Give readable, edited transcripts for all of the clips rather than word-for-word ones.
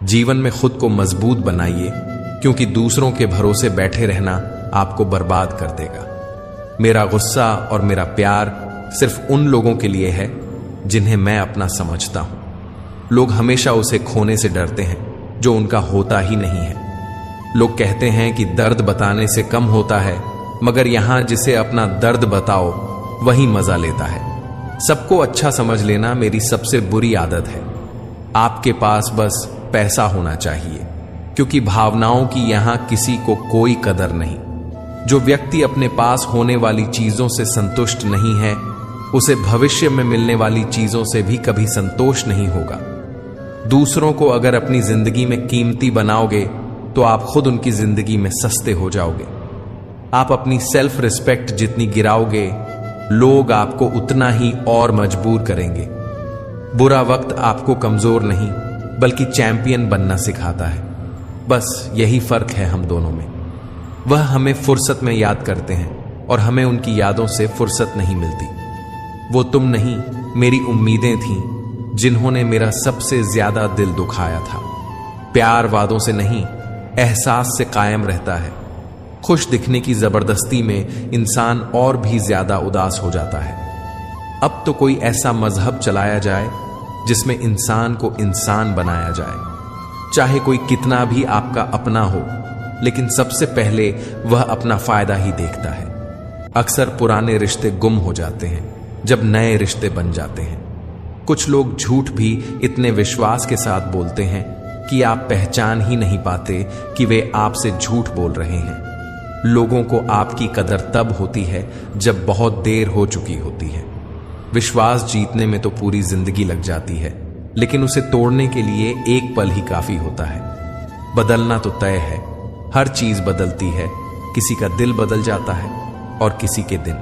जीवन में खुद को मजबूत बनाइए, क्योंकि दूसरों के भरोसे बैठे रहना आपको बर्बाद कर देगा। मेरा गुस्सा और मेरा प्यार सिर्फ उन लोगों के लिए है जिन्हें मैं अपना समझता हूं। लोग हमेशा उसे खोने से डरते हैं जो उनका होता ही नहीं है। लोग कहते हैं कि दर्द बताने से कम होता है, मगर यहां जिसे अपना दर्द बताओ वही मजा लेता है। सबको अच्छा समझ लेना मेरी सबसे बुरी आदत है। आपके पास बस पैसा होना चाहिए, क्योंकि भावनाओं की यहां किसी को कोई कदर नहीं। जो व्यक्ति अपने पास होने वाली चीजों से संतुष्ट नहीं है, उसे भविष्य में मिलने वाली चीजों से भी कभी संतोष नहीं होगा। दूसरों को अगर अपनी जिंदगी में कीमती बनाओगे तो आप खुद उनकी जिंदगी में सस्ते हो जाओगे। आप अपनी सेल्फ रिस्पेक्ट जितनी गिराओगे, लोग आपको उतना ही और मजबूर करेंगे। बुरा वक्त आपको कमजोर नहीं बल्कि चैंपियन बनना सिखाता है। बस यही फर्क है हम दोनों में। वह हमें फुर्सत में याद करते हैं और हमें उनकी यादों से फुर्सत नहीं मिलती। वो तुम नहीं, मेरी उम्मीदें थीं जिन्होंने मेरा सबसे ज्यादा दिल दुखाया था। प्यार वादों से नहीं, एहसास से कायम रहता है। खुश दिखने की जबरदस्ती में इंसान और भी ज्यादा उदास हो जाता है। अब तो कोई ऐसा मजहब चलाया जाए जिसमें इंसान को इंसान बनाया जाए। चाहे कोई कितना भी आपका अपना हो, लेकिन सबसे पहले वह अपना फायदा ही देखता है। अक्सर पुराने रिश्ते गुम हो जाते हैं जब नए रिश्ते बन जाते हैं। कुछ लोग झूठ भी इतने विश्वास के साथ बोलते हैं कि आप पहचान ही नहीं पाते कि वे आपसे झूठ बोल रहे हैं। लोगों को आपकी कदर तब होती है जब बहुत देर हो चुकी होती है। विश्वास जीतने में तो पूरी जिंदगी लग जाती है, लेकिन उसे तोड़ने के लिए एक पल ही काफी होता है। बदलना तो तय है, हर चीज बदलती है। किसी का दिल बदल जाता है और किसी के दिन।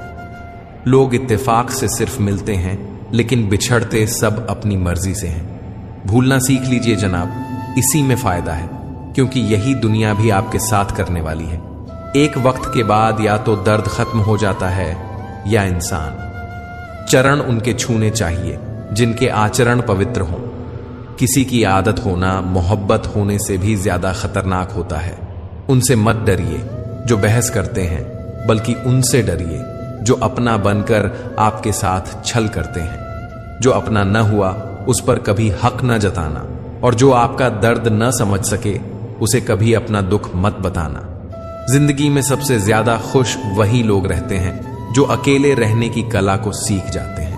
लोग इत्तेफाक से सिर्फ मिलते हैं, लेकिन बिछड़ते सब अपनी मर्जी से हैं। भूलना सीख लीजिए जनाब, इसी में फायदा है, क्योंकि यही दुनिया भी आपके साथ करने वाली है। एक वक्त के बाद या तो दर्द खत्म हो जाता है या इंसान। चरण उनके छूने चाहिए जिनके आचरण पवित्र हों। किसी की आदत होना मोहब्बत होने से भी ज्यादा खतरनाक होता है। उनसे मत डरिए जो बहस करते हैं, बल्कि उनसे डरिए जो अपना बनकर आपके साथ छल करते हैं। जो अपना न हुआ उस पर कभी हक न जताना, और जो आपका दर्द न समझ सके उसे कभी अपना दुख मत बताना। जिंदगी में सबसे ज्यादा खुश वही लोग रहते हैं जो अकेले रहने की कला को सीख जाते हैं।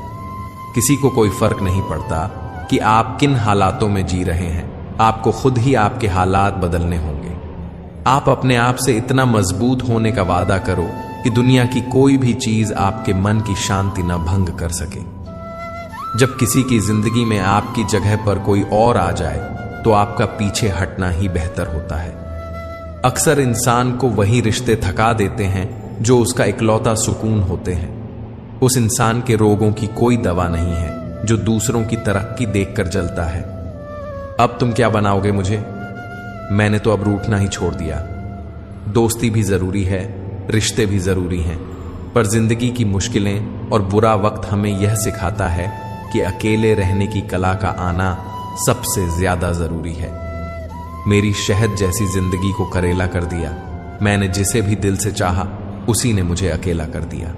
किसी को कोई फर्क नहीं पड़ता कि आप किन हालातों में जी रहे हैं, आपको खुद ही आपके हालात बदलने होंगे। आप अपने आप से इतना मजबूत होने का वादा करो कि दुनिया की कोई भी चीज आपके मन की शांति न भंग कर सके। जब किसी की जिंदगी में आपकी जगह पर कोई और आ जाए तो आपका पीछे हटना ही बेहतर होता है। अक्सर इंसान को वही रिश्ते थका देते हैं जो उसका इकलौता सुकून होते हैं। उस इंसान के रोगों की कोई दवा नहीं है जो दूसरों की तरक्की देखकर जलता है। अब तुम क्या बनाओगे मुझे? मैंने तो अब रूठना ही छोड़ दिया। दोस्ती भी जरूरी है, रिश्ते भी जरूरी हैं, पर जिंदगी की मुश्किलें और बुरा वक्त हमें यह सिखाता है कि अकेले रहने की कला का आना सबसे ज्यादा जरूरी है। मेरी शहद जैसी जिंदगी को करेला कर दिया। मैंने जिसे भी दिल से चाहा उसी ने मुझे अकेला कर दिया।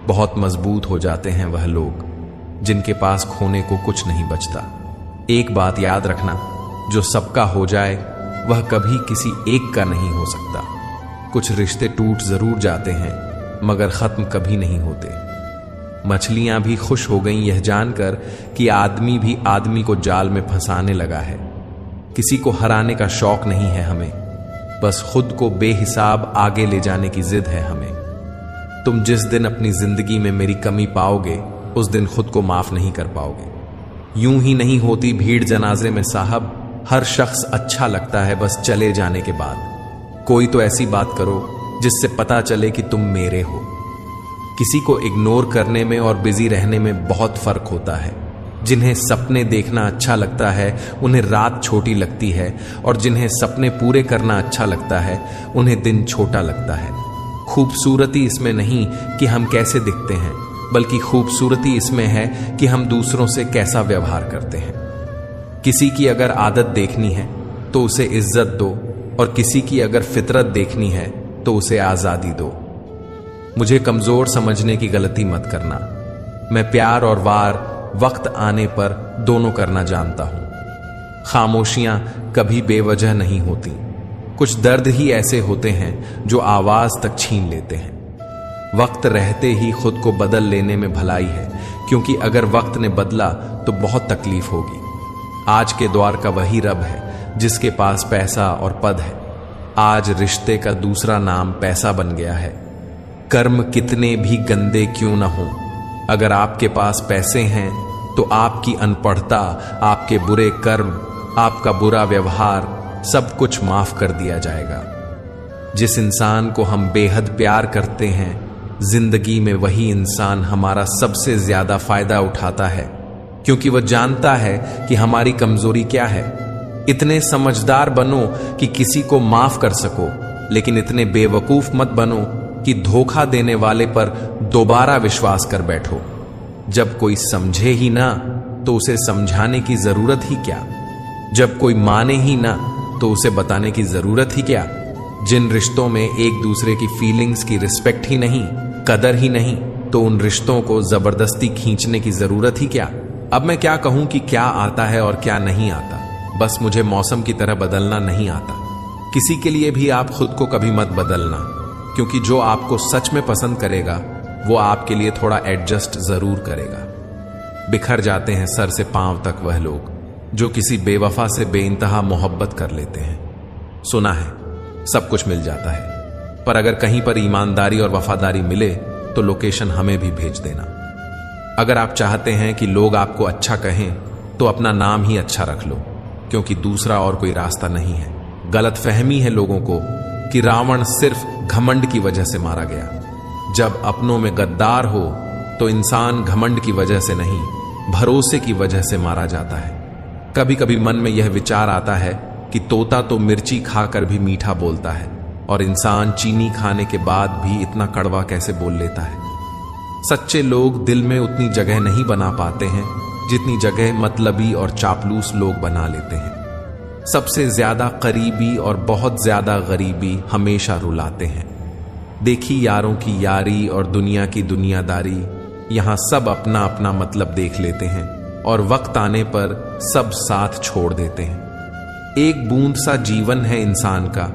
बहुत मजबूत हो जाते हैं वह लोग जिनके पास खोने को कुछ नहीं बचता। एक बात याद रखना, जो सबका हो जाए वह कभी किसी एक का नहीं हो सकता। कुछ रिश्ते टूट जरूर जाते हैं, मगर खत्म कभी नहीं होते। मछलियां भी खुश हो गईं यह जानकर कि आदमी भी आदमी को जाल में फंसाने लगा है। किसी को हराने का शौक नहीं है हमें, बस खुद को बेहिसाब आगे ले जाने की जिद है हमें। तुम जिस दिन अपनी जिंदगी में मेरी कमी पाओगे उस दिन खुद को माफ नहीं कर पाओगे। यूं ही नहीं होती भीड़ जनाजे में साहब, हर शख्स अच्छा लगता है बस चले जाने के बाद। कोई तो ऐसी बात करो जिससे पता चले कि तुम मेरे हो। किसी को इग्नोर करने में और बिजी रहने में बहुत फर्क होता है। जिन्हें सपने देखना अच्छा लगता है उन्हें रात छोटी लगती है, और जिन्हें सपने पूरे करना अच्छा लगता है उन्हें दिन छोटा लगता है। खूबसूरती इसमें नहीं कि हम कैसे दिखते हैं, बल्कि खूबसूरती इसमें है कि हम दूसरों से कैसा व्यवहार करते हैं। किसी की अगर आदत देखनी है तो उसे इज्जत दो, और किसी की अगर फितरत देखनी है तो उसे आजादी दो। मुझे कमजोर समझने की गलती मत करना। मैं प्यार और वार वक्त आने पर दोनों करना जानता हूं। खामोशियां कभी बेवजह नहीं होती। कुछ दर्द ही ऐसे होते हैं जो आवाज तक छीन लेते हैं। वक्त रहते ही खुद को बदल लेने में भलाई है, क्योंकि अगर वक्त ने बदला तो बहुत तकलीफ होगी। आज के दौर का वही रब है जिसके पास पैसा और पद है। आज रिश्ते का दूसरा नाम पैसा बन गया है। कर्म कितने भी गंदे क्यों न हों, अगर आपके पास पैसे हैं तो आपकी अनपढ़ता, आपके बुरे कर्म, आपका बुरा व्यवहार सब कुछ माफ कर दिया जाएगा। जिस इंसान को हम बेहद प्यार करते हैं, जिंदगी में वही इंसान हमारा सबसे ज्यादा फायदा उठाता है, क्योंकि वह जानता है कि हमारी कमजोरी क्या है। इतने समझदार बनो कि किसी को माफ कर सको, लेकिन इतने बेवकूफ मत बनो कि धोखा देने वाले पर दोबारा विश्वास कर बैठो। जब कोई समझे ही ना तो उसे समझाने की जरूरत ही क्या। जब कोई माने ही ना तो उसे बताने की जरूरत ही क्या। जिन रिश्तों में एक दूसरे की फीलिंग्स की रिस्पेक्ट ही नहीं, कदर ही नहीं, तो उन रिश्तों को जबरदस्ती खींचने की जरूरत ही क्या। अब मैं क्या कहूं कि क्या आता है और क्या नहीं आता। बस मुझे मौसम की तरह बदलना नहीं आता। किसी के लिए भी आप खुद को कभी मत बदलना, क्योंकि जो आपको सच में पसंद करेगा वो आपके लिए थोड़ा एडजस्ट जरूर करेगा। बिखर जाते हैं सर से पांव तक वह लोग जो किसी बेवफा से बेइंतहा मोहब्बत कर लेते हैं। सुना है सब कुछ मिल जाता है, पर अगर कहीं पर ईमानदारी और वफादारी मिले तो लोकेशन हमें भी भेज देना। अगर आप चाहते हैं कि लोग आपको अच्छा कहें तो अपना नाम ही अच्छा रख लो, क्योंकि दूसरा और कोई रास्ता नहीं है। गलतफहमी है लोगों को कि रावण सिर्फ घमंड की वजह से मारा गया। जब अपनों में गद्दार हो तो इंसान घमंड की वजह से नहीं, भरोसे की वजह से मारा जाता है। कभी कभी मन में यह विचार आता है कि तोता तो मिर्ची खाकर भी मीठा बोलता है, और इंसान चीनी खाने के बाद भी इतना कड़वा कैसे बोल लेता है। सच्चे लोग दिल में उतनी जगह नहीं बना पाते हैं जितनी जगह मतलबी और चापलूस लोग बना लेते हैं। सबसे ज्यादा करीबी और बहुत ज्यादा गरीबी हमेशा रुलाते हैं। देखी यारों की यारी और दुनिया की दुनियादारी, यहां सब अपना अपना मतलब देख लेते हैं और वक्त आने पर सब साथ छोड़ देते हैं। एक बूंद सा जीवन है इंसान का,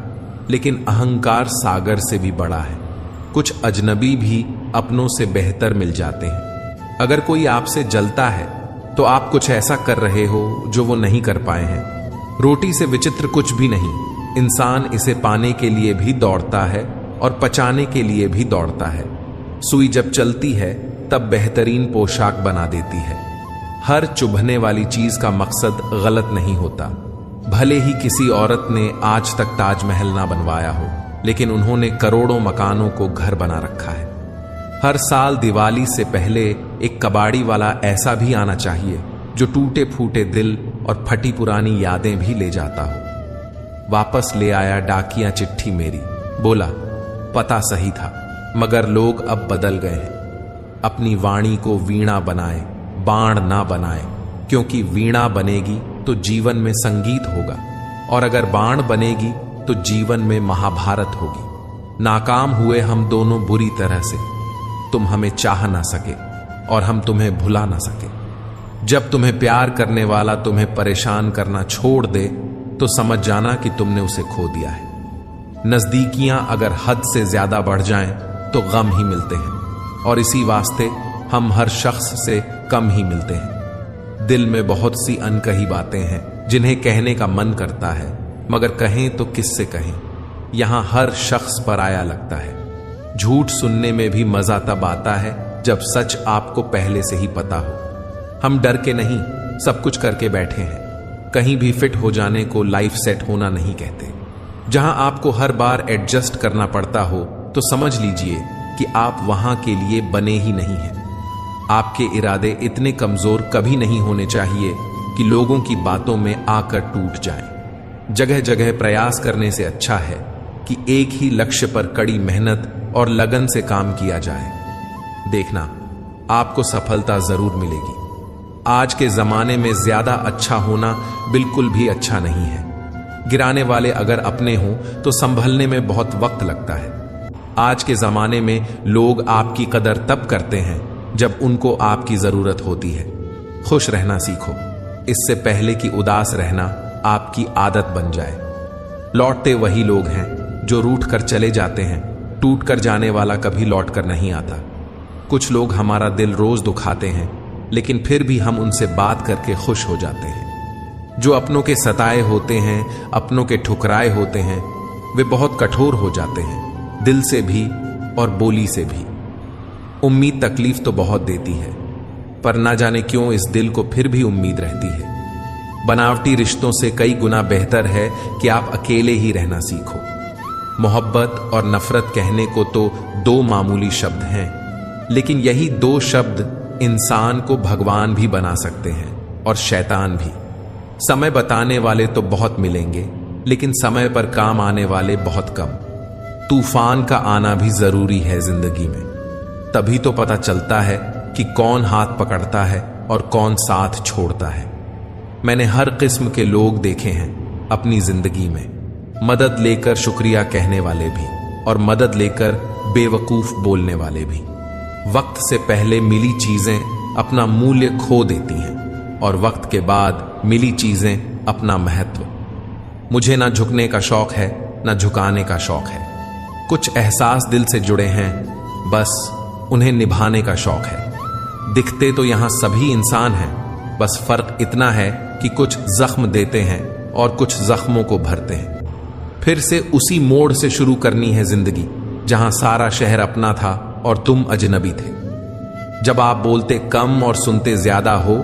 लेकिन अहंकार सागर से भी बड़ा है। कुछ अजनबी भी अपनों से बेहतर मिल जाते हैं। अगर कोई आपसे जलता है तो आप कुछ ऐसा कर रहे हो जो वो नहीं कर पाए हैं। रोटी से विचित्र कुछ भी नहीं। इंसान इसे पाने के लिए भी दौड़ता है और पचाने के लिए भी दौड़ता है। सुई जब चलती है तब बेहतरीन पोशाक बना देती है। हर चुभने वाली चीज का मकसद गलत नहीं होता। भले ही किसी औरत ने आज तक ताजमहल ना बनवाया हो, लेकिन उन्होंने करोड़ों मकानों को घर बना रखा है। हर साल दिवाली से पहले एक कबाड़ी वाला ऐसा भी आना चाहिए जो टूटे फूटे दिल और फटी पुरानी यादें भी ले जाता हो। वापस ले आया डाकिया चिट्ठी मेरी, बोला पता सही था, मगर लोग अब बदल गए हैं। अपनी वाणी को वीणा बनाए, बाण ना बनाए, क्योंकि वीणा बनेगी तो जीवन में संगीत होगा, और अगर बाण बनेगी तो जीवन में महाभारत होगी। नाकाम हुए हम दोनों बुरी तरह से। तुम हमें चाह ना सके और हम तुम्हें भुला ना सके। जब तुम्हें प्यार करने वाला तुम्हें परेशान करना छोड़ दे तो समझ जाना कि तुमने उसे खो दिया है। नजदीकियां अगर हद से ज्यादा बढ़ जाएं तो गम ही मिलते हैं, और इसी वास्ते हम हर शख्स से कम ही मिलते हैं। दिल में बहुत सी अनकही बातें हैं जिन्हें कहने का मन करता है, मगर कहें तो किससे कहें। यहां हर शख्स पराया लगता है। झूठ सुनने में भी मजा तब आता है जब सच आपको पहले से ही पता हो। हम डर के नहीं, सब कुछ करके बैठे हैं। कहीं भी फिट हो जाने को लाइफ सेट होना नहीं कहते। जहां आपको हर बार एडजस्ट करना पड़ता हो तो समझ लीजिए कि आप वहां के लिए बने ही नहीं हैं। आपके इरादे इतने कमजोर कभी नहीं होने चाहिए कि लोगों की बातों में आकर टूट जाएं। जगह जगह प्रयास करने से अच्छा है कि एक ही लक्ष्य पर कड़ी मेहनत और लगन से काम किया जाए। देखना, आपको सफलता जरूर मिलेगी। आज के जमाने में ज्यादा अच्छा होना बिल्कुल भी अच्छा नहीं है। गिराने वाले अगर अपने हों तो संभलने में बहुत वक्त लगता है। आज के जमाने में लोग आपकी कदर तब करते हैं जब उनको आपकी जरूरत होती है। खुश रहना सीखो, इससे पहले कि उदास रहना आपकी आदत बन जाए। लौटते वही लोग हैं जो रूठ कर चले जाते हैं, टूट कर जाने वाला कभी लौट कर नहीं आता। कुछ लोग हमारा दिल रोज दुखाते हैं, लेकिन फिर भी हम उनसे बात करके खुश हो जाते हैं। जो अपनों के सताए होते हैं, अपनों के ठुकराए होते हैं, वे बहुत कठोर हो जाते हैं, दिल से भी और बोली से भी। उम्मीद तकलीफ तो बहुत देती है, पर ना जाने क्यों इस दिल को फिर भी उम्मीद रहती है। बनावटी रिश्तों से कई गुना बेहतर है कि आप अकेले ही रहना सीखो। मोहब्बत और नफरत कहने को तो दो मामूली शब्द हैं, लेकिन यही दो शब्द इंसान को भगवान भी बना सकते हैं और शैतान भी। समय बताने वाले तो बहुत मिलेंगे, लेकिन समय पर काम आने वाले बहुत कम। तूफान का आना भी जरूरी है जिंदगी में, तभी तो पता चलता है कि कौन हाथ पकड़ता है और कौन साथ छोड़ता है। मैंने हर किस्म के लोग देखे हैं अपनी जिंदगी में, मदद लेकर शुक्रिया कहने वाले भी और मदद लेकर बेवकूफ बोलने वाले भी। वक्त से पहले मिली चीजें अपना मूल्य खो देती हैं और वक्त के बाद मिली चीजें अपना महत्व। मुझे ना झुकने का शौक है, ना झुकाने का शौक है। कुछ एहसास दिल से जुड़े हैं, बस उन्हें निभाने का शौक है। दिखते तो यहां सभी इंसान हैं, बस फर्क इतना है कि कुछ जख्म देते हैं और कुछ जख्मों को भरते हैं। फिर से उसी मोड़ से शुरू करनी है जिंदगी, जहां सारा शहर अपना था और तुम अजनबी थे। जब आप बोलते कम और सुनते ज्यादा हो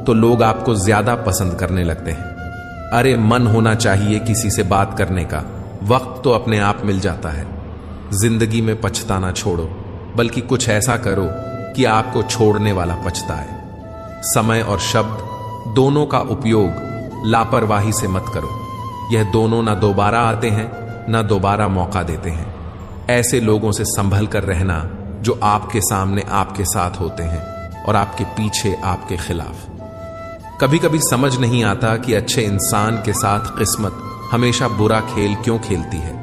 तो लोग आपको ज्यादा पसंद करने लगते हैं। अरे मन होना चाहिए किसी से बात करने का, वक्त तो अपने आप मिल जाता है। जिंदगी में पछताना छोड़ो, बल्कि कुछ ऐसा करो कि आपको छोड़ने वाला पछताए। समय और शब्द दोनों का उपयोग लापरवाही से मत करो। यह दोनों ना दोबारा आते हैं, ना दोबारा मौका देते हैं। ऐसे लोगों से संभल कर रहना जो आपके सामने आपके साथ होते हैं और आपके पीछे आपके खिलाफ। कभी कभी समझ नहीं आता कि अच्छे इंसान के साथ किस्मत हमेशा बुरा खेल क्यों खेलती है।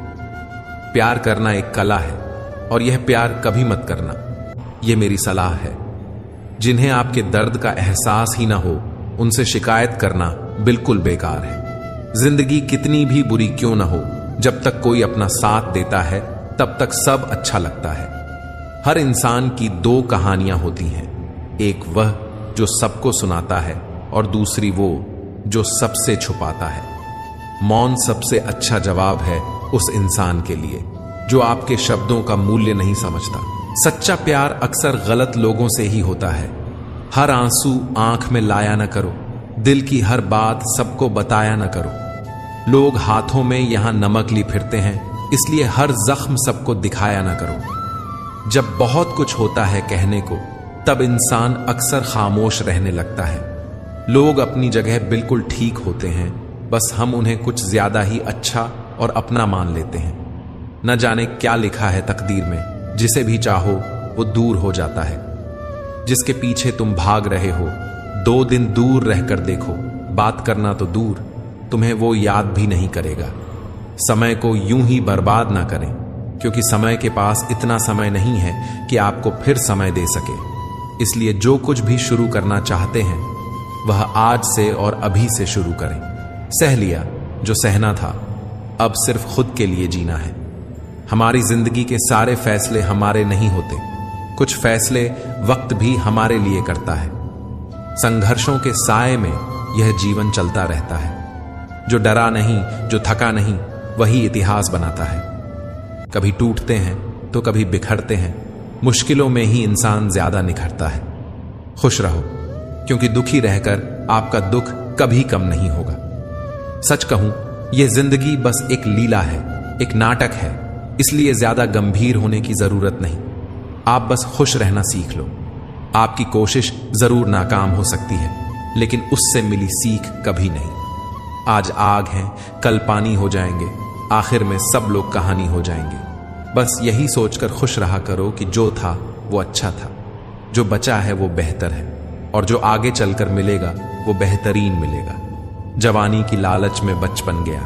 प्यार करना एक कला है और यह प्यार कभी मत करना, यह मेरी सलाह है। जिन्हें आपके दर्द का एहसास ही ना हो, उनसे शिकायत करना बिल्कुल बेकार है। जिंदगी कितनी भी बुरी क्यों ना हो, जब तक कोई अपना साथ देता है तब तक सब अच्छा लगता है। हर इंसान की दो कहानियां होती हैं, एक वह जो सबको सुनाता है और दूसरी वो जो सबसे छुपाता है। मौन सबसे अच्छा जवाब है उस इंसान के लिए जो आपके शब्दों का मूल्य नहीं समझता। सच्चा प्यार अक्सर गलत लोगों से ही होता है। हर आंसू आंख में लाया न करो, दिल की हर बात सबको बताया न करो। लोग हाथों में यहां नमक ली फिरते हैं, इसलिए हर जख्म सबको दिखाया न करो। जब बहुत कुछ होता है कहने को, तब इंसान अक्सर खामोश रहने लगता है। लोग अपनी जगह बिल्कुल ठीक होते हैं, बस हम उन्हें कुछ ज्यादा ही अच्छा और अपना मान लेते हैं। न जाने क्या लिखा है तकदीर में, जिसे भी चाहो वो दूर हो जाता है। जिसके पीछे तुम भाग रहे हो, 2 दिन दूर रहकर देखो, बात करना तो दूर, तुम्हें वो याद भी नहीं करेगा। समय को यूं ही बर्बाद ना करें, क्योंकि समय के पास इतना समय नहीं है कि आपको फिर समय दे सके। इसलिए जो कुछ भी शुरू करना चाहते हैं वह आज से और अभी से शुरू करें। सह लिया जो सहना था, अब सिर्फ खुद के लिए जीना है। हमारी जिंदगी के सारे फैसले हमारे नहीं होते, कुछ फैसले वक्त भी हमारे लिए करता है। संघर्षों के साए में यह जीवन चलता रहता है। जो डरा नहीं, जो थका नहीं, वही इतिहास बनाता है। कभी टूटते हैं तो कभी बिखरते हैं, मुश्किलों में ही इंसान ज्यादा निखरता है। खुश रहो, क्योंकि दुखी रहकर आपका दुख कभी कम नहीं होगा। सच कहूं, यह जिंदगी बस एक लीला है, एक नाटक है, इसलिए ज्यादा गंभीर होने की जरूरत नहीं। आप बस खुश रहना सीख लो। आपकी कोशिश जरूर नाकाम हो सकती है, लेकिन उससे मिली सीख कभी नहीं। आज आग है, कल पानी हो जाएंगे, आखिर में सब लोग कहानी हो जाएंगे। बस यही सोचकर खुश रहा करो कि जो था वो अच्छा था, जो बचा है वो बेहतर है, और जो आगे चलकर मिलेगा वो बेहतरीन मिलेगा। जवानी की लालच में बचपन गया,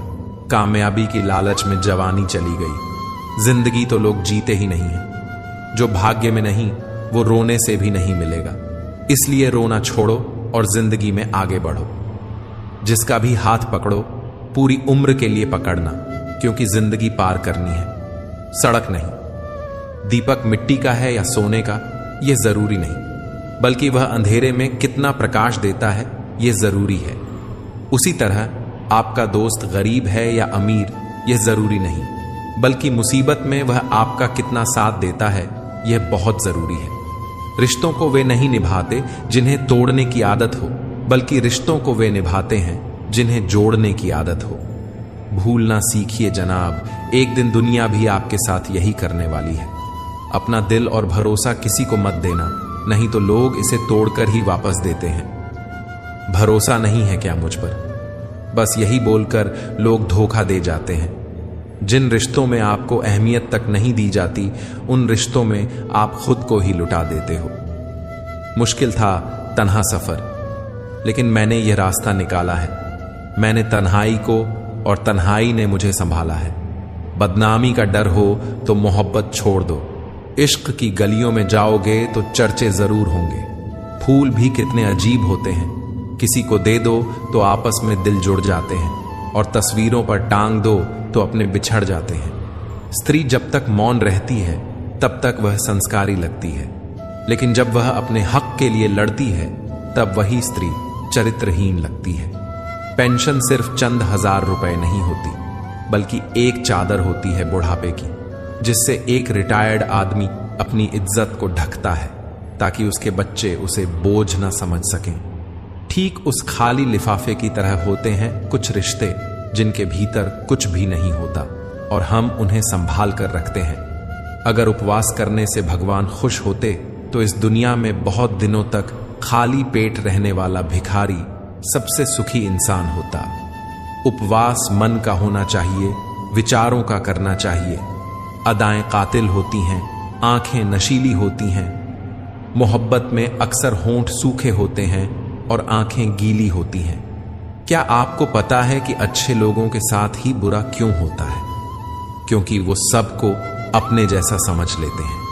कामयाबी की लालच में जवानी चली गई। जिंदगी तो लोग जीते ही नहीं है। जो भाग्य में नहीं वो रोने से भी नहीं मिलेगा। इसलिए रोना छोड़ो और जिंदगी में आगे बढ़ो। जिसका भी हाथ पकड़ो पूरी उम्र के लिए पकड़ना, क्योंकि जिंदगी पार करनी है, सड़क नहीं। दीपक मिट्टी का है या सोने का यह जरूरी नहीं, बल्कि वह अंधेरे में कितना प्रकाश देता है यह जरूरी है। उसी तरह आपका दोस्त गरीब है या अमीर यह जरूरी नहीं, बल्कि मुसीबत में वह आपका कितना साथ देता है यह बहुत जरूरी है। रिश्तों को वे नहीं निभाते जिन्हें तोड़ने की आदत हो, बल्कि रिश्तों को वे निभाते हैं जिन्हें जोड़ने की आदत हो। भूलना सीखिए जनाब, एक दिन दुनिया भी आपके साथ यही करने वाली है। अपना दिल और भरोसा किसी को मत देना, नहीं तो लोग इसे तोड़कर ही वापस देते हैं। भरोसा नहीं है क्या मुझ पर? बस यही बोलकर लोग धोखा दे जाते हैं। जिन रिश्तों में आपको अहमियत तक नहीं दी जाती, उन रिश्तों में आप खुद को ही लुटा देते हो। मुश्किल था तन्हा सफर, लेकिन मैंने यह रास्ता निकाला है। मैंने तन्हाई को और तन्हाई ने मुझे संभाला है। बदनामी का डर हो तो मोहब्बत छोड़ दो। इश्क की गलियों में जाओगे तो चर्चे जरूर होंगे। फूल भी कितने अजीब होते हैं, किसी को दे दो तो आपस में दिल जुड़ जाते हैं, और तस्वीरों पर टांग दो तो अपने बिछड़ जाते हैं। स्त्री जब तक मौन रहती है तब तक वह संस्कारी लगती है, लेकिन जब वह अपने हक के लिए लड़ती है तब वही स्त्री चरित्रहीन लगती है। पेंशन सिर्फ चंद हजार रुपए नहीं होती, बल्कि एक चादर होती है बुढ़ापे की, जिससे एक रिटायर्ड आदमी अपनी इज्जत को ढकता है ताकि उसके बच्चे उसे बोझ न समझ सकें। ठीक उस खाली लिफाफे की तरह होते हैं कुछ रिश्ते जिनके भीतर कुछ भी नहीं होता और हम उन्हें संभाल कर रखते हैं। अगर उपवास करने से भगवान खुश होते तो इस दुनिया में बहुत दिनों तक खाली पेट रहने वाला भिखारी सबसे सुखी इंसान होता। उपवास मन का होना चाहिए, विचारों का करना चाहिए। अदाएं कातिल होती हैं, आंखें नशीली होती हैं। मोहब्बत में अक्सर होंठ सूखे होते हैं और आंखें गीली होती हैं। क्या आपको पता है कि अच्छे लोगों के साथ ही बुरा क्यों होता है? क्योंकि वो सबको अपने जैसा समझ लेते हैं।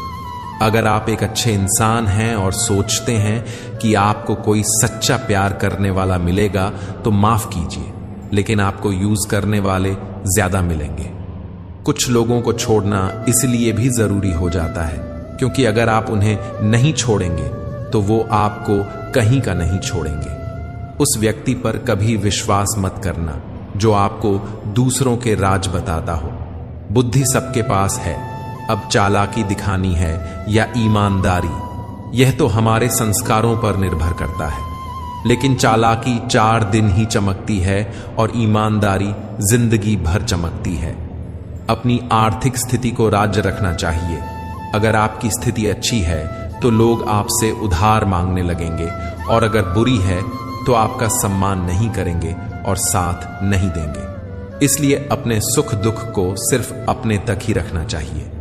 अगर आप एक अच्छे इंसान हैं और सोचते हैं कि आपको कोई सच्चा प्यार करने वाला मिलेगा तो माफ कीजिए, लेकिन आपको यूज करने वाले ज्यादा मिलेंगे। कुछ लोगों को छोड़ना इसलिए भी जरूरी हो जाता है क्योंकि अगर आप उन्हें नहीं छोड़ेंगे तो वो आपको कहीं का नहीं छोड़ेंगे। उस व्यक्ति पर कभी विश्वास मत करना जो आपको दूसरों के राज बताता हो। बुद्धि सबके पास है, अब चालाकी दिखानी है या ईमानदारी, यह तो हमारे संस्कारों पर निर्भर करता है। लेकिन चालाकी 4 दिन ही चमकती है और ईमानदारी जिंदगी भर चमकती है। अपनी आर्थिक स्थिति को राज्य रखना चाहिए। अगर आपकी स्थिति अच्छी है तो लोग आपसे उधार मांगने लगेंगे, और अगर बुरी है तो आपका सम्मान नहीं करेंगे और साथ नहीं देंगे। इसलिए अपने सुख दुख को सिर्फ अपने तक ही रखना चाहिए।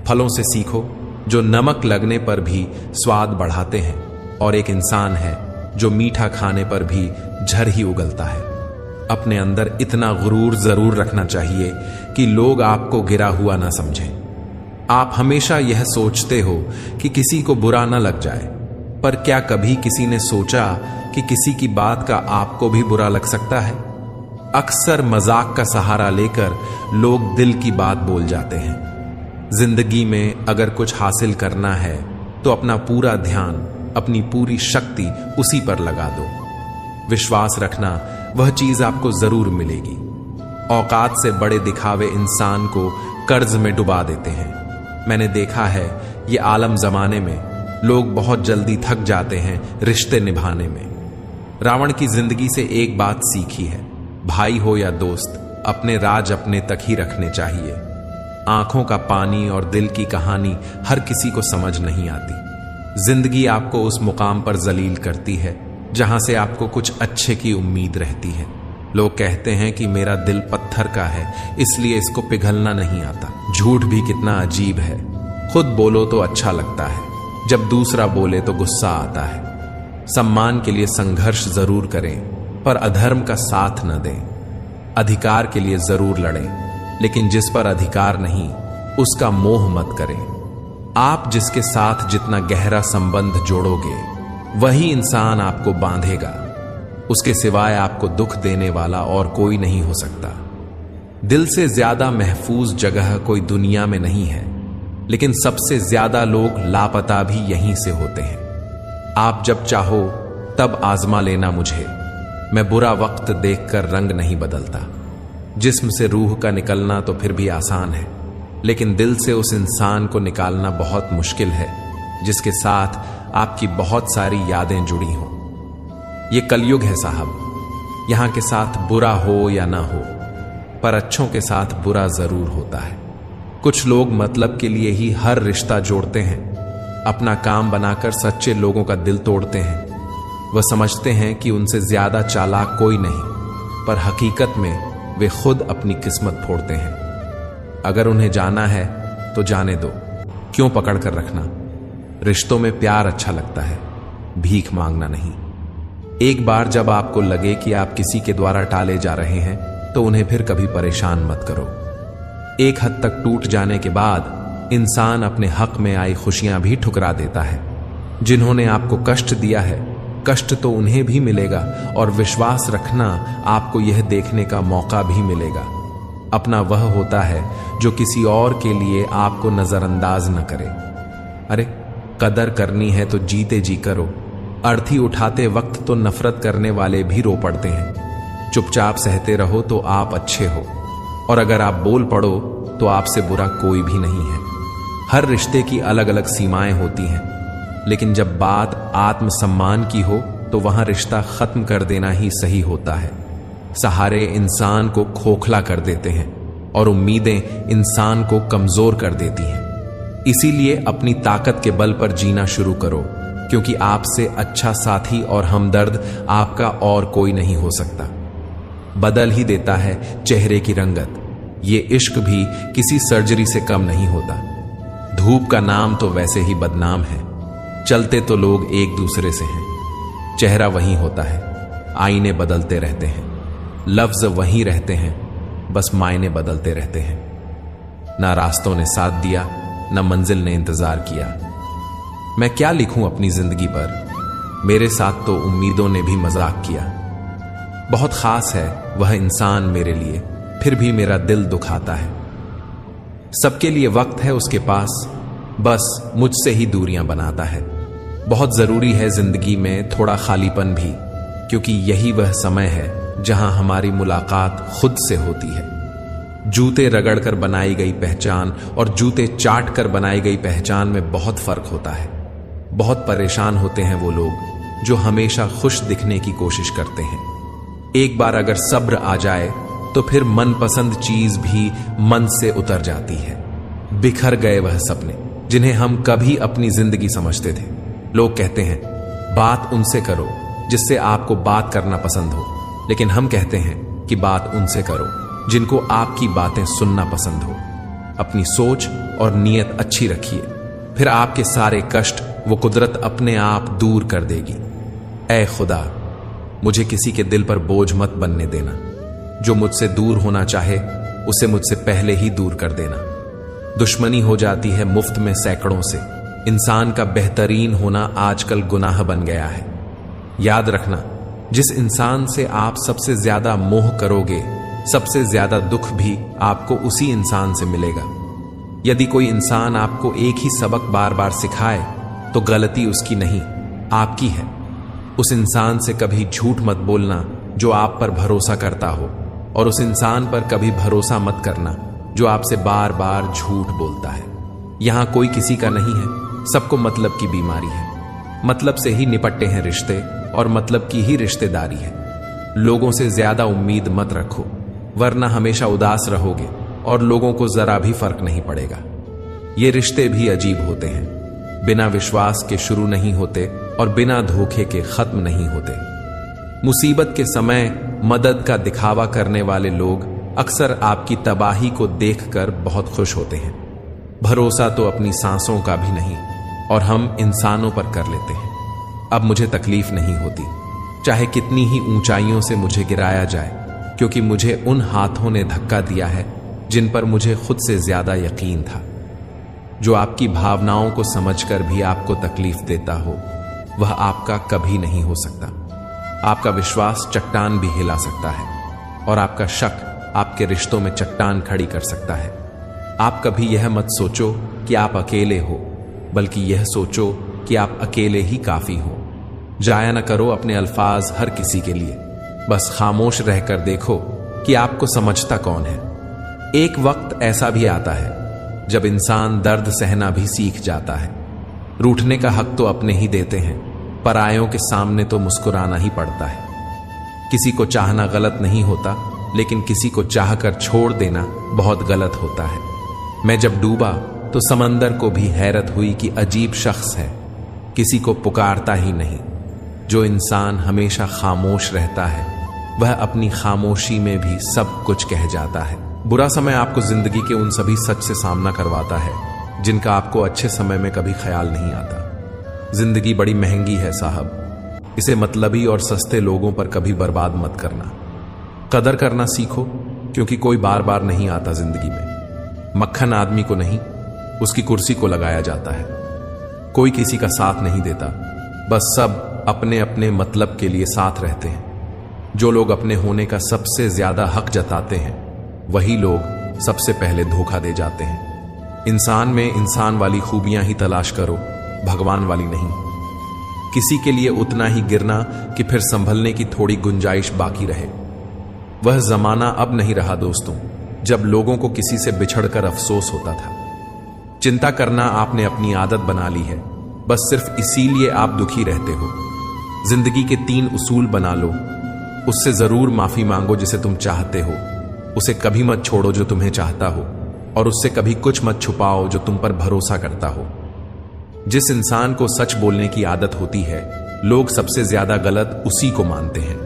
फलों से सीखो जो नमक लगने पर भी स्वाद बढ़ाते हैं, और एक इंसान है जो मीठा खाने पर भी झर ही उगलता है। अपने अंदर इतना गुरूर जरूर रखना चाहिए कि लोग आपको गिरा हुआ ना समझें। आप हमेशा यह सोचते हो कि किसी को बुरा ना लग जाए, पर क्या कभी किसी ने सोचा कि किसी की बात का आपको भी बुरा लग सकता है? अक्सर मजाक का सहारा लेकर लोग दिल की बात बोल जाते हैं। जिंदगी में अगर कुछ हासिल करना है तो अपना पूरा ध्यान, अपनी पूरी शक्ति उसी पर लगा दो। विश्वास रखना, वह चीज आपको जरूर मिलेगी। औकात से बड़े दिखावे इंसान को कर्ज में डुबा देते हैं। मैंने देखा है ये आलम जमाने में लोग बहुत जल्दी थक जाते हैं रिश्ते निभाने में। रावण की जिंदगी से एक बात सीखी है, भाई हो या दोस्त, अपने राज अपने तक ही रखने चाहिए। आंखों का पानी और दिल की कहानी हर किसी को समझ नहीं आती। जिंदगी आपको उस मुकाम पर जलील करती है जहां से आपको कुछ अच्छे की उम्मीद रहती है। लोग कहते हैं कि मेरा दिल पत्थर का है इसलिए इसको पिघलना नहीं आता। झूठ भी कितना अजीब है। खुद बोलो तो अच्छा लगता है, जब दूसरा बोले तो गुस्सा आता है। सम्मान के लिए संघर्ष जरूर करें, पर अधर्म का साथ न दें। अधिकार के लिए जरूर लड़ें, लेकिन जिस पर अधिकार नहीं उसका मोह मत करें। आप जिसके साथ जितना गहरा संबंध जोड़ोगे वही इंसान आपको बांधेगा। उसके सिवाय आपको दुख देने वाला और कोई नहीं हो सकता। दिल से ज्यादा महफूज जगह कोई दुनिया में नहीं है, लेकिन सबसे ज्यादा लोग लापता भी यहीं से होते हैं। आप जब चाहो तब आजमा लेना मुझे, मैं बुरा वक्त देखकर रंग नहीं बदलता। जिस्म से रूह का निकलना तो फिर भी आसान है, लेकिन दिल से उस इंसान को निकालना बहुत मुश्किल है जिसके साथ आपकी बहुत सारी यादें जुड़ी हों। ये कलयुग है साहब, यहां के साथ बुरा हो या ना हो, पर अच्छों के साथ बुरा जरूर होता है। कुछ लोग मतलब के लिए ही हर रिश्ता जोड़ते हैं, अपना काम बनाकर सच्चे लोगों का दिल तोड़ते हैं। वह समझते हैं कि उनसे ज्यादा चालाक कोई नहीं, पर हकीकत में वे खुद अपनी किस्मत फोड़ते हैं। अगर उन्हें जाना है तो जाने दो, क्यों पकड़ कर रखना। रिश्तों में प्यार अच्छा लगता है, भीख मांगना नहीं। एक बार जब आपको लगे कि आप किसी के द्वारा टाले जा रहे हैं तो उन्हें फिर कभी परेशान मत करो। एक हद तक टूट जाने के बाद इंसान अपने हक में आई खुशियां भी ठुकरा देता है। जिन्होंने आपको कष्ट दिया है, कष्ट तो उन्हें भी मिलेगा, और विश्वास रखना आपको यह देखने का मौका भी मिलेगा। अपना वह होता है जो किसी और के लिए आपको नजरअंदाज न करे। अरे कदर करनी है तो जीते जी करो। अर्थी उठाते वक्त तो नफरत करने वाले भी रो पड़ते हैं। चुपचाप सहते रहो तो आप अच्छे हो, और अगर आप बोल पड़ो तो आपसे बुरा कोई भी नहीं है। हर रिश्ते की अलग अलग सीमाएं होती हैं, लेकिन जब बात आत्मसम्मान की हो तो वहां रिश्ता खत्म कर देना ही सही होता है। सहारे इंसान को खोखला कर देते हैं और उम्मीदें इंसान को कमजोर कर देती हैं। इसीलिए अपनी ताकत के बल पर जीना शुरू करो, क्योंकि आपसे अच्छा साथी और हमदर्द आपका और कोई नहीं हो सकता। बदल ही देता है चेहरे की रंगत। ये इश्क भी किसी सर्जरी से कम नहीं होता। धूप का नाम तो वैसे ही बदनाम है, चलते तो लोग एक दूसरे से हैं। चेहरा वही होता है, आईने बदलते रहते हैं। लफ्ज वही रहते हैं, बस मायने बदलते रहते हैं। ना रास्तों ने साथ दिया, न मंजिल ने इंतजार किया। मैं क्या लिखूं अपनी जिंदगी पर, मेरे साथ तो उम्मीदों ने भी मजाक किया। बहुत खास है वह इंसान मेरे लिए, फिर भी मेरा दिल दुखाता है। सबके लिए वक्त है उसके पास, बस मुझसे ही दूरियां बनाता है। बहुत जरूरी है जिंदगी में थोड़ा खालीपन भी, क्योंकि यही वह समय है जहां हमारी मुलाकात खुद से होती है। जूते रगड़कर बनाई गई पहचान और जूते चाट कर बनाई गई पहचान में बहुत फर्क होता है। बहुत परेशान होते हैं वो लोग जो हमेशा खुश दिखने की कोशिश करते हैं। एक बार अगर सब्र आ जाए तो फिर मनपसंद चीज भी मन से उतर जाती है। बिखर गए वह सपने जिन्हें हम कभी अपनी जिंदगी समझते थे। लोग कहते हैं बात उनसे करो जिससे आपको बात करना पसंद हो, लेकिन हम कहते हैं कि बात उनसे करो जिनको आपकी बातें सुनना पसंद हो। अपनी सोच और नीयत अच्छी रखिए, फिर आपके सारे कष्ट वो कुदरत अपने आप दूर कर देगी। ऐ खुदा, मुझे किसी के दिल पर बोझ मत बनने देना। जो मुझसे दूर होना चाहे उसे मुझसे पहले ही दूर कर देना। दुश्मनी हो जाती है मुफ्त में सैकड़ों से। इंसान का बेहतरीन होना आजकल गुनाह बन गया है। याद रखना, जिस इंसान से आप सबसे ज्यादा मोह करोगे, सबसे ज्यादा दुख भी आपको उसी इंसान से मिलेगा। यदि कोई इंसान आपको एक ही सबक बार बार सिखाए तो गलती उसकी नहीं, आपकी है। उस इंसान से कभी झूठ मत बोलना जो आप पर भरोसा करता हो, और उस इंसान पर कभी भरोसा मत करना जो आपसे बार बार झूठ बोलता है। यहां कोई किसी का नहीं है, सबको मतलब की बीमारी है। मतलब से ही निपटते हैं रिश्ते, और मतलब की ही रिश्तेदारी है। लोगों से ज्यादा उम्मीद मत रखो, वरना हमेशा उदास रहोगे और लोगों को जरा भी फर्क नहीं पड़ेगा। ये रिश्ते भी अजीब होते हैं, बिना विश्वास के शुरू नहीं होते और बिना धोखे के खत्म नहीं होते। मुसीबत के समय मदद का दिखावा करने वाले लोग अक्सर आपकी तबाही को देखकर बहुत खुश होते हैं। भरोसा तो अपनी सांसों का भी नहीं, और हम इंसानों पर कर लेते हैं। अब मुझे तकलीफ नहीं होती, चाहे कितनी ही ऊंचाइयों से मुझे गिराया जाए। क्योंकि मुझे उन हाथों ने धक्का दिया है जिन पर मुझे खुद से ज्यादा यकीन था। जो आपकी भावनाओं को समझकर भी आपको तकलीफ देता हो, वह आपका कभी नहीं हो सकता। आपका विश्वास चट्टान भी हिला सकता है और आपका शक आपके रिश्तों में चट्टान खड़ी कर सकता है। आप कभी यह मत सोचो कि आप अकेले हो, बल्कि यह सोचो कि आप अकेले ही काफी हो। जाया न करो अपने अल्फाज हर किसी के लिए, बस खामोश रहकर देखो कि आपको समझता कौन है। एक वक्त ऐसा भी आता है जब इंसान दर्द सहना भी सीख जाता है। रूठने का हक तो अपने ही देते हैं, परायों के सामने तो मुस्कुराना ही पड़ता है। किसी को चाहना गलत नहीं होता, लेकिन किसी को चाहकर छोड़ देना बहुत गलत होता है। मैं जब डूबा तो समंदर को भी हैरत हुई कि अजीब शख्स है, किसी को पुकारता ही नहीं। जो इंसान हमेशा खामोश रहता है, वह अपनी खामोशी में भी सब कुछ कह जाता है। बुरा समय आपको जिंदगी के उन सभी सच से सामना करवाता है जिनका आपको अच्छे समय में कभी ख्याल नहीं आता। जिंदगी बड़ी महंगी है साहब, इसे मतलबी और सस्ते लोगों पर कभी बर्बाद मत करना। कदर करना सीखो, क्योंकि कोई बार बार नहीं आता जिंदगी में। मक्खन आदमी को नहीं, उसकी कुर्सी को लगाया जाता है। कोई किसी का साथ नहीं देता, बस सब अपने अपने मतलब के लिए साथ रहते हैं। जो लोग अपने होने का सबसे ज्यादा हक जताते हैं, वही लोग सबसे पहले धोखा दे जाते हैं। इंसान में इंसान वाली खूबियां ही तलाश करो, भगवान वाली नहीं। किसी के लिए उतना ही गिरना कि फिर संभलने की थोड़ी गुंजाइश बाकी रहे। वह जमाना अब नहीं रहा दोस्तों, जब लोगों को किसी से बिछड़कर अफसोस होता था। चिंता करना आपने अपनी आदत बना ली है, बस सिर्फ इसीलिए आप दुखी रहते हो। जिंदगी के 3 उसूल बना लो। उससे जरूर माफी मांगो जिसे तुम चाहते हो, उसे कभी मत छोड़ो जो तुम्हें चाहता हो, और उससे कभी कुछ मत छुपाओ जो तुम पर भरोसा करता हो। जिस इंसान को सच बोलने की आदत होती है, लोग सबसे ज्यादा गलत उसी को मानते हैं।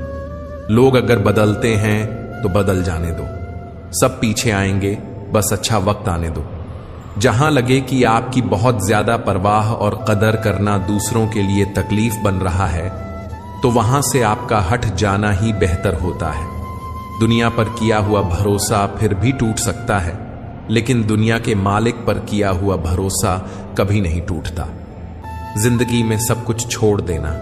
लोग अगर बदलते हैं तो बदल जाने दो, सब पीछे आएंगे, बस अच्छा वक्त आने दो। जहां लगे कि आपकी बहुत ज्यादा परवाह और कदर करना दूसरों के लिए तकलीफ बन रहा है, तो वहां से आपका हट जाना ही बेहतर होता है। दुनिया पर किया हुआ भरोसा फिर भी टूट सकता है, लेकिन दुनिया के मालिक पर किया हुआ भरोसा कभी नहीं टूटता। जिंदगी में सब कुछ छोड़ देना,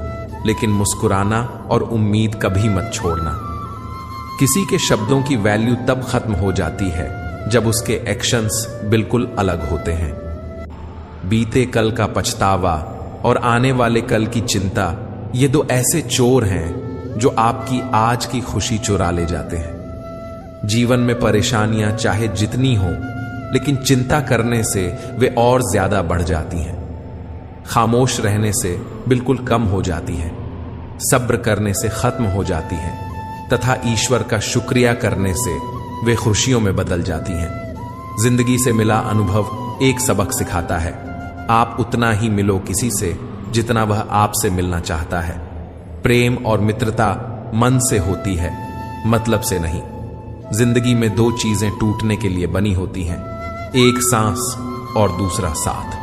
लेकिन मुस्कुराना और उम्मीद कभी मत छोड़ना। किसी के शब्दों की वैल्यू तब खत्म हो जाती है जब उसके एक्शंस बिल्कुल अलग होते हैं। बीते कल का पछतावा और आने वाले कल की चिंता, ये 2 ऐसे चोर हैं जो आपकी आज की खुशी चुरा ले जाते हैं। जीवन में परेशानियां चाहे जितनी हो, लेकिन चिंता करने से वे और ज्यादा बढ़ जाती हैं। खामोश रहने से बिल्कुल कम हो जाती हैं, सब्र करने से खत्म हो जाती हैं, तथा ईश्वर का शुक्रिया करने से वे खुशियों में बदल जाती हैं। जिंदगी से मिला अनुभव एक सबक सिखाता है, आप उतना ही मिलो किसी से जितना वह आपसे मिलना चाहता है। प्रेम और मित्रता मन से होती है, मतलब से नहीं। जिंदगी में 2 चीजें टूटने के लिए बनी होती हैं, एक सांस और दूसरा साथ।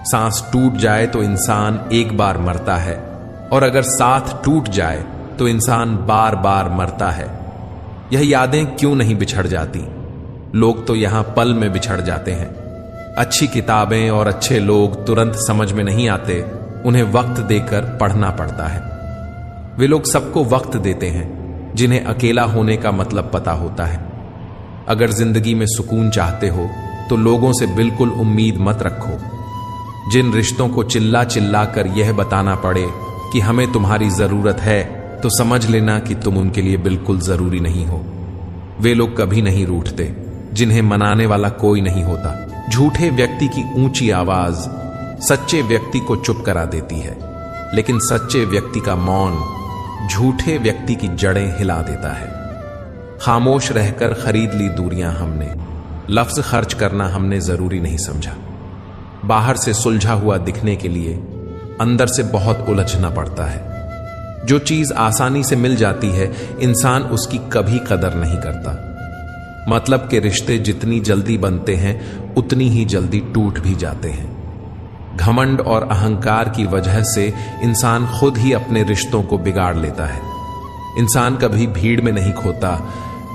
सांस टूट जाए तो इंसान एक बार मरता है, और अगर साथ टूट जाए तो इंसान बार बार मरता है। यह यादें क्यों नहीं बिछड़ जाती? लोग तो यहां पल में बिछड़ जाते हैं। अच्छी किताबें और अच्छे लोग तुरंत समझ में नहीं आते, उन्हें वक्त देकर पढ़ना पड़ता है। वे लोग सबको वक्त देते हैं जिन्हें अकेला होने का मतलब पता होता है। अगर जिंदगी में सुकून चाहते हो तो लोगों से बिल्कुल उम्मीद मत रखो। जिन रिश्तों को चिल्ला चिल्ला कर यह बताना पड़े कि हमें तुम्हारी जरूरत है, तो समझ लेना कि तुम उनके लिए बिल्कुल जरूरी नहीं हो। वे लोग कभी नहीं रूठते जिन्हें मनाने वाला कोई नहीं होता। झूठे व्यक्ति की ऊंची आवाज सच्चे व्यक्ति को चुप करा देती है, लेकिन सच्चे व्यक्ति का मौन झूठे व्यक्ति की जड़ें हिला देता है। खामोश रहकर खरीद ली दूरियां हमने, लफ्ज खर्च करना हमने जरूरी नहीं समझा। बाहर से सुलझा हुआ दिखने के लिए अंदर से बहुत उलझना पड़ता है। जो चीज आसानी से मिल जाती है, इंसान उसकी कभी कदर नहीं करता। मतलब के रिश्ते जितनी जल्दी बनते हैं, उतनी ही जल्दी टूट भी जाते हैं। घमंड और अहंकार की वजह से इंसान खुद ही अपने रिश्तों को बिगाड़ लेता है। इंसान कभी भीड़ में नहीं खोता,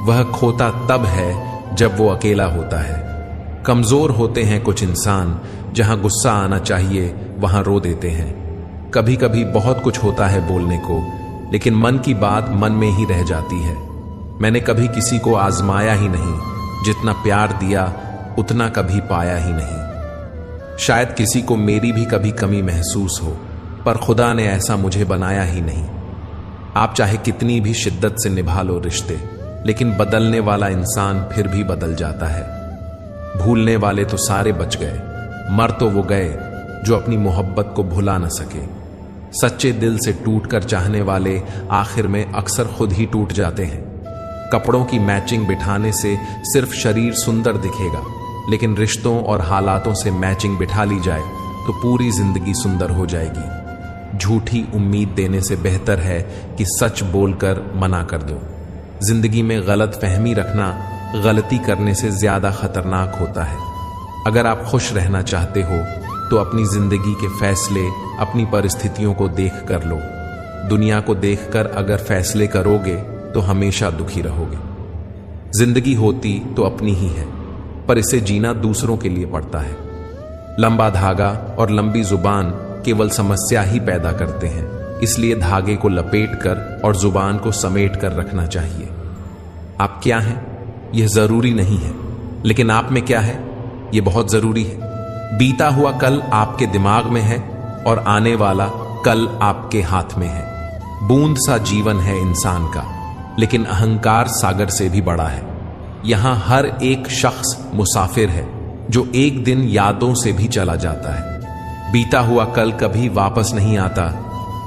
वह खोता तब है जब वो अकेला होता है। कमजोर होते हैं कुछ इंसान, जहां गुस्सा आना चाहिए वहां रो देते हैं। कभी कभी बहुत कुछ होता है बोलने को, लेकिन मन की बात मन में ही रह जाती है। मैंने कभी किसी को आजमाया ही नहीं, जितना प्यार दिया उतना कभी पाया ही नहीं। शायद किसी को मेरी भी कभी कमी महसूस हो, पर खुदा ने ऐसा मुझे बनाया ही नहीं। आप चाहे कितनी भी शिद्दत से निभा लो रिश्ते, लेकिन बदलने वाला इंसान फिर भी बदल जाता है। भूलने वाले तो सारे बच गए, मर तो वो गए जो अपनी मोहब्बत को भुला न सके। सच्चे दिल से टूटकर चाहने वाले आखिर में अक्सर खुद ही टूट जाते हैं। कपड़ों की मैचिंग बिठाने से सिर्फ शरीर सुंदर दिखेगा, लेकिन रिश्तों और हालातों से मैचिंग बिठा ली जाए तो पूरी जिंदगी सुंदर हो जाएगी। झूठी उम्मीद देने से बेहतर है कि सच बोलकर मना कर दो। जिंदगी में गलत फहमी रखना गलती करने से ज्यादा खतरनाक होता है। अगर आप खुश रहना चाहते हो तो अपनी जिंदगी के फैसले अपनी परिस्थितियों को देख कर लो। दुनिया को देखकर अगर फैसले करोगे तो हमेशा दुखी रहोगे। जिंदगी होती तो अपनी ही है, पर इसे जीना दूसरों के लिए पड़ता है। लंबा धागा और लंबी जुबान केवल समस्या ही पैदा करते हैं, इसलिए धागे को लपेट कर और जुबान को समेट कर रखना चाहिए। आप क्या हैं यह जरूरी नहीं है, लेकिन आप में क्या है यह बहुत जरूरी है। बीता हुआ कल आपके दिमाग में है और आने वाला कल आपके हाथ में है। बूंद सा जीवन है इंसान का, लेकिन अहंकार सागर से भी बड़ा है। यहां हर एक शख्स मुसाफिर है जो एक दिन यादों से भी चला जाता है। बीता हुआ कल कभी वापस नहीं आता,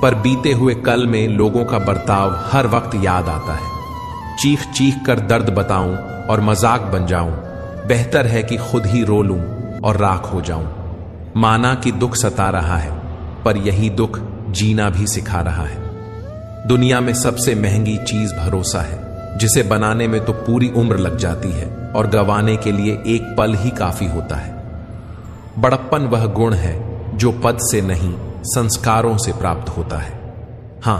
पर बीते हुए कल में लोगों का बर्ताव हर वक्त याद आता है। चीख चीख कर दर्द बताऊं और मजाक बन जाऊं, बेहतर है कि खुद ही रो लूं और राख हो जाऊं। माना कि दुख सता रहा है, पर यही दुख जीना भी सिखा रहा है। दुनिया में सबसे महंगी चीज भरोसा है, जिसे बनाने में तो पूरी उम्र लग जाती है और गंवाने के लिए एक पल ही काफी होता है। बड़प्पन वह गुण है जो पद से नहीं संस्कारों से प्राप्त होता है। हां,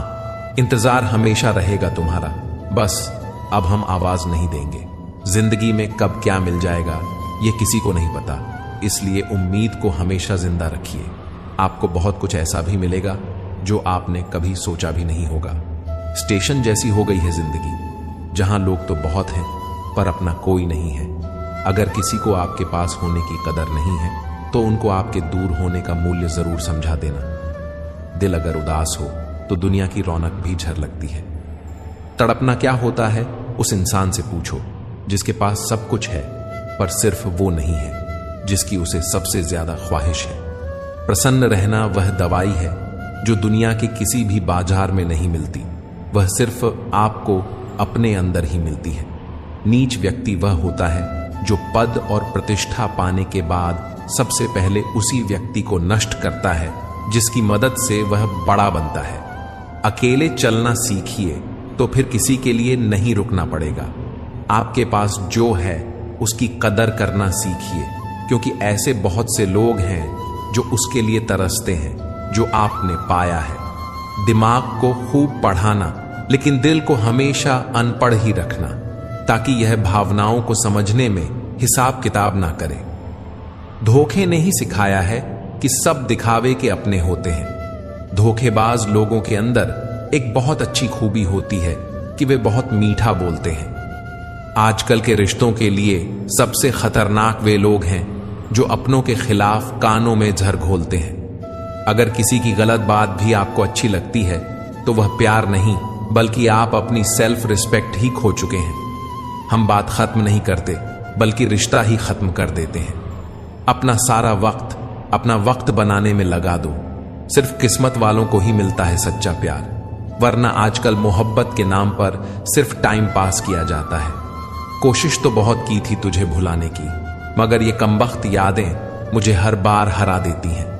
इंतजार हमेशा रहेगा तुम्हारा, बस अब हम आवाज नहीं देंगे। जिंदगी में कब क्या मिल जाएगा यह किसी को नहीं पता, इसलिए उम्मीद को हमेशा जिंदा रखिए। आपको बहुत कुछ ऐसा भी मिलेगा जो आपने कभी सोचा भी नहीं होगा। स्टेशन जैसी हो गई है जिंदगी, जहां लोग तो बहुत हैं पर अपना कोई नहीं है। अगर किसी को आपके पास होने की कदर नहीं है तो उनको आपके दूर होने का मूल्य जरूर समझा देना। दिल अगर उदास हो तो दुनिया की रौनक भी झलकती है। तड़पना क्या होता है उस इंसान से पूछो जिसके पास सब कुछ है, पर सिर्फ वो नहीं है जिसकी उसे सबसे ज्यादा ख्वाहिश है। प्रसन्न रहना वह दवाई है जो दुनिया के किसी भी बाजार में नहीं मिलती, वह सिर्फ आपको अपने अंदर ही मिलती है। नीच व्यक्ति वह होता है जो पद और प्रतिष्ठा पाने के बाद सबसे पहले उसी व्यक्ति को नष्ट करता है जिसकी मदद से वह बड़ा बनता है। अकेले चलना सीखिए तो फिर किसी के लिए नहीं रुकना पड़ेगा। आपके पास जो है उसकी कदर करना सीखिए, क्योंकि ऐसे बहुत से लोग हैं जो उसके लिए तरसते हैं जो आपने पाया है। दिमाग को खूब पढ़ाना, लेकिन दिल को हमेशा अनपढ़ ही रखना, ताकि यह भावनाओं को समझने में हिसाब किताब ना करे। धोखे ने ही सिखाया है कि सब दिखावे के अपने होते हैं। धोखेबाज लोगों के अंदर एक बहुत अच्छी खूबी होती है कि वे बहुत मीठा बोलते हैं। आजकल के रिश्तों के लिए सबसे खतरनाक वे लोग हैं जो अपनों के खिलाफ कानों में झर घोलते हैं। अगर किसी की गलत बात भी आपको अच्छी लगती है तो वह प्यार नहीं, बल्कि आप अपनी सेल्फ रिस्पेक्ट ही खो चुके हैं। हम बात खत्म नहीं करते, बल्कि रिश्ता ही खत्म कर देते हैं। अपना सारा वक्त अपना वक्त बनाने में लगा दो। सिर्फ किस्मत वालों को ही मिलता है सच्चा प्यार, वरना आजकल मोहब्बत के नाम पर सिर्फ टाइम पास किया जाता है। कोशिश तो बहुत की थी तुझे भुलाने की, मगर ये कमबख्त यादें मुझे हर बार हरा देती हैं।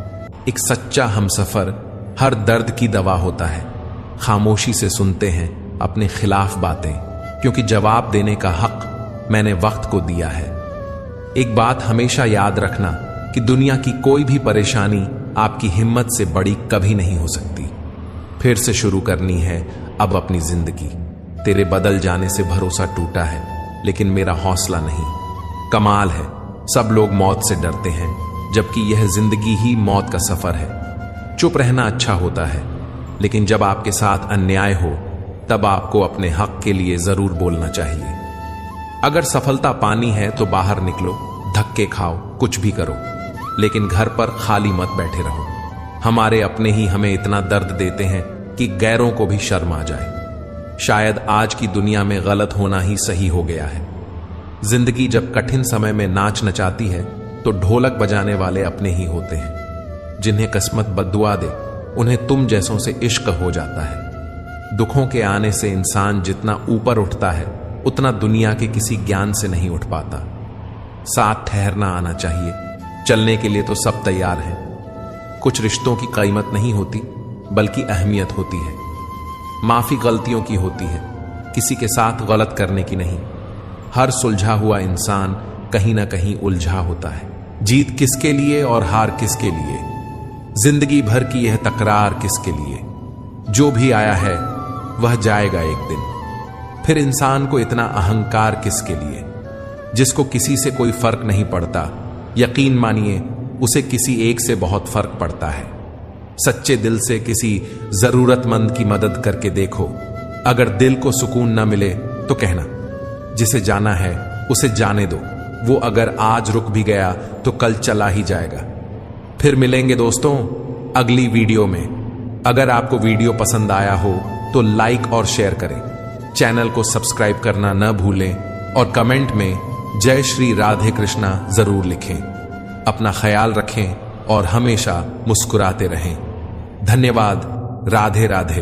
एक सच्चा हमसफर हर दर्द की दवा होता है। खामोशी से सुनते हैं अपने खिलाफ बातें, क्योंकि जवाब देने का हक मैंने वक्त को दिया है। एक बात हमेशा याद रखना कि दुनिया की कोई भी परेशानी आपकी हिम्मत से बड़ी कभी नहीं हो सकती। फिर से शुरू करनी है अब अपनी जिंदगी, तेरे बदल जाने से भरोसा टूटा है, लेकिन मेरा हौसला नहीं। कमाल है, सब लोग मौत से डरते हैं, जबकि यह जिंदगी ही मौत का सफर है। चुप रहना अच्छा होता है, लेकिन जब आपके साथ अन्याय हो तब आपको अपने हक के लिए जरूर बोलना चाहिए। अगर सफलता पानी है तो बाहर निकलो, धक्के खाओ, कुछ भी करो, लेकिन घर पर खाली मत बैठे रहो। हमारे अपने ही हमें इतना दर्द देते हैं कि गैरों को भी शर्म आ जाए। शायद आज की दुनिया में गलत होना ही सही हो गया है। जिंदगी जब कठिन समय में नाच नचाती है तो ढोलक बजाने वाले अपने ही होते हैं। जिन्हें किस्मत बद्दुआ दे उन्हें तुम जैसों से इश्क हो जाता है। दुखों के आने से इंसान जितना ऊपर उठता है उतना दुनिया के किसी ज्ञान से नहीं उठ पाता। साथ ठहरना आना चाहिए, चलने के लिए तो सब तैयार हैं। कुछ रिश्तों की कीमत नहीं होती बल्कि अहमियत होती है। माफी गलतियों की होती है, किसी के साथ गलत करने की नहीं। हर सुलझा हुआ इंसान कहीं ना कहीं उलझा होता है। जीत किसके लिए और हार किसके लिए? जिंदगी भर की यह तकरार किसके लिए? जो भी आया है वह जाएगा एक दिन। फिर इंसान को इतना अहंकार किसके लिए? जिसको किसी से कोई फर्क नहीं पड़ता, यकीन मानिए उसे किसी एक से बहुत फर्क पड़ता है। सच्चे दिल से किसी जरूरतमंद की मदद करके देखो। अगर दिल को सुकून न मिले तो कहना, जिसे जाना है उसे जाने दो। वो अगर आज रुक भी गया तो कल चला ही जाएगा। फिर मिलेंगे दोस्तों अगली वीडियो में। अगर आपको वीडियो पसंद आया हो तो लाइक और शेयर करें, चैनल को सब्सक्राइब करना न भूलें और कमेंट में जय श्री राधे कृष्णा जरूर लिखें। अपना ख्याल रखें और हमेशा मुस्कुराते रहें। धन्यवाद। राधे राधे।